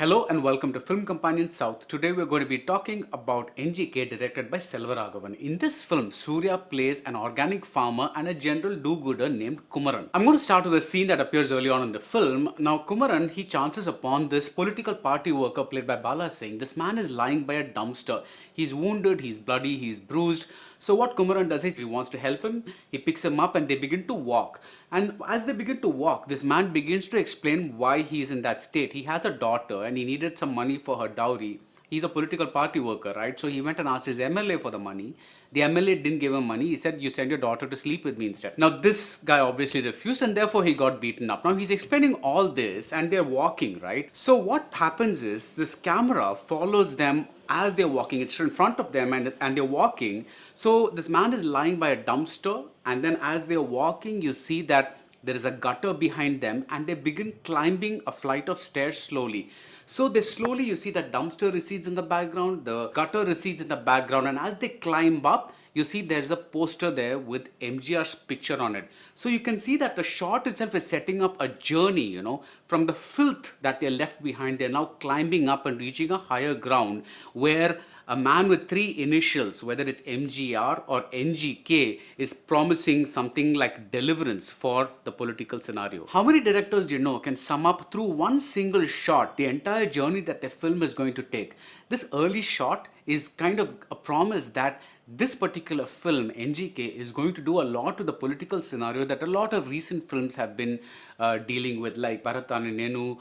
Hello and welcome to Film Companion South. Today we're going to be talking about NGK directed by Selvaraghavan. In this film, Suriya plays an organic farmer and a general do-gooder named Kumaran. I'm going to start with a scene that appears early on in the film. Now Kumaran, he chances upon this political party worker played by Bala Singh. This man is lying by a dumpster. He's wounded, he's bloody, he's bruised. So what Kumaran does is he wants to help him, he picks him up and they begin to walk. And as they begin to walk, this man begins to explain why he is in that state. He has a daughter and he needed some money for her dowry. He's a political party worker, right? So he went and asked his MLA for the money. The MLA didn't give him money. He said, you send your daughter to sleep with me instead. Now this guy obviously refused and therefore he got beaten up. Now he's explaining all this and they're walking, right? So what happens is this camera follows them as they're walking. It's in front of them and they're walking. So this man is lying by a dumpster and then as they're walking, you see that there is a gutter behind them and they begin climbing a flight of stairs slowly. So they slowly, you see that dumpster recedes in the background, the gutter recedes in the background, and as they climb up, you see there's a poster there with MGR's picture on it. So you can see that the shot itself is setting up a journey, from the filth that they're left behind. They're now climbing up and reaching a higher ground where a man with three initials, whether it's MGR or NGK, is promising something like deliverance for the political scenario. How many directors do you know can sum up through one single shot the entire journey that their film is going to take? This early shot is kind of a promise that this particular film, NGK, is going to do a lot to the political scenario that a lot of recent films have been dealing with, like Bharatani Nenu,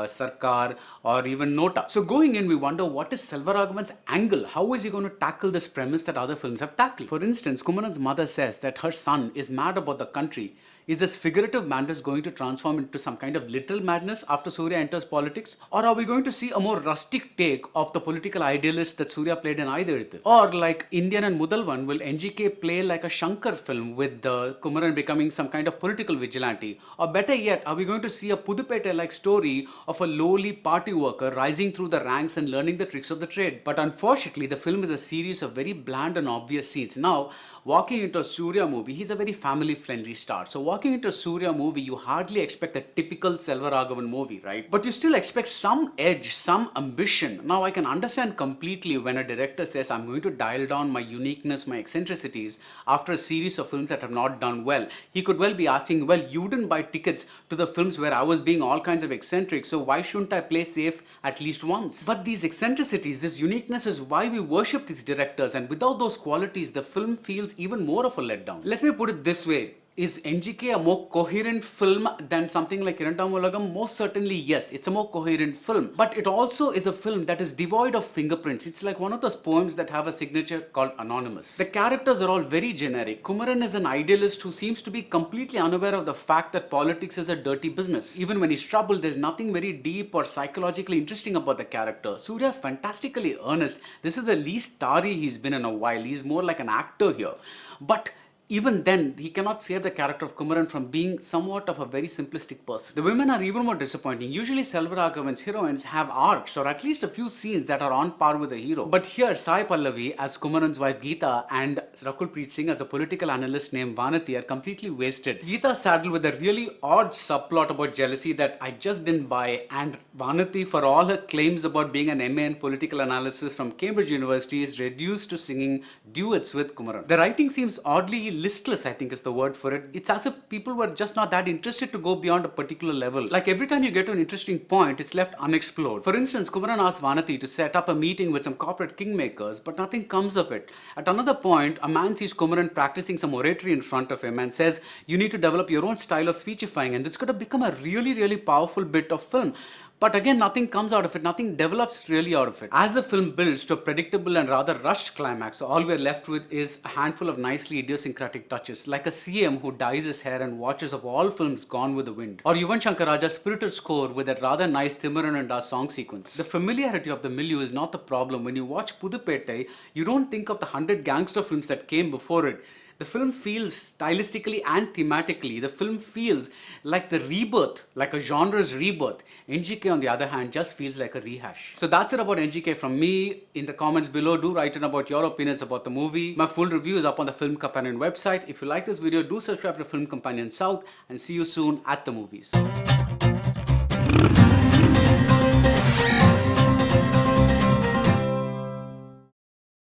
Sarkar, or even Nota. So going in, we wonder what is Selvaraghavan's angle? How is he going to tackle this premise that other films have tackled? For instance, Kumaran's mother says that her son is mad about the country. Is this figurative madness going to transform into some kind of literal madness after Suriya enters politics? Or are we going to see a more rustic take of the political idealist that Suriya played in Aidhirthu? Or like Indian and Mudalvan, will NGK play like a Shankar film with Kumaran becoming some kind of political vigilante? Or better yet, are we going to see a Pudupete-like story of a lowly party worker rising through the ranks and learning the tricks of the trade? But unfortunately, the film is a series of very bland and obvious scenes. Now, walking into a Suriya movie, he's a very family-friendly star. So walking into a Suriya movie, you hardly expect a typical Selvaraghavan movie, right? But you still expect some edge, some ambition. Now, I can understand completely when a director says, I'm going to dial down my uniqueness, my eccentricities after a series of films that have not done well. He could well be asking, well, you didn't buy tickets to the films where I was being all kinds of eccentric, so why shouldn't I play safe at least once? But these eccentricities, this uniqueness is why we worship these directors, and without those qualities, the film feels even more of a letdown. Let me put it this way. Is NGK a more coherent film than something like Irandam Ulagam? Most certainly yes, it's a more coherent film. But it also is a film that is devoid of fingerprints. It's like one of those poems that have a signature called Anonymous. The characters are all very generic. Kumaran is an idealist who seems to be completely unaware of the fact that politics is a dirty business. Even when he's troubled, there's nothing very deep or psychologically interesting about the character. Surya is fantastically earnest. This is the least starry he's been in a while. He's more like an actor here. But even then, he cannot save the character of Kumaran from being somewhat of a very simplistic person. The women are even more disappointing. Usually Selvaraghavan's heroines have arcs or at least a few scenes that are on par with the hero. But here, Sai Pallavi as Kumaran's wife Geeta and Rakul Preet Singh as a political analyst named Vanati are completely wasted. Geeta saddled with a really odd subplot about jealousy that I just didn't buy, and Vanati, for all her claims about being an MA in political analysis from Cambridge University, is reduced to singing duets with Kumaran. The writing seems oddly listless, I think is the word for it. It's as if people were just not that interested to go beyond a particular level. Like every time you get to an interesting point, it's left unexplored. For instance, Kumaran asked Vanati to set up a meeting with some corporate kingmakers, but nothing comes of it. At another point, a man sees Kumaran practicing some oratory in front of him and says, you need to develop your own style of speechifying, and this could have become a really, really powerful bit of film. But again, nothing comes out of it, nothing develops really out of it. As the film builds to a predictable and rather rushed climax, all we're left with is a handful of nicely idiosyncratic touches, like a CM who dyes his hair and watches of all films Gone with the Wind, or Yuvan Shankar Raja's spirited score with a rather nice Thimaran and Das song sequence. The familiarity of the milieu is not the problem. When you watch Pudupete, you don't think of the 100 gangster films that came before it. The film feels stylistically and thematically, the film feels like the rebirth, like a genre's rebirth. NGK on the other hand just feels like a rehash. So that's it about NGK from me. In the comments below, do write in about your opinions about the movie. My full review is up on the Film Companion website. If you like this video, do subscribe to Film Companion South and see you soon at the movies.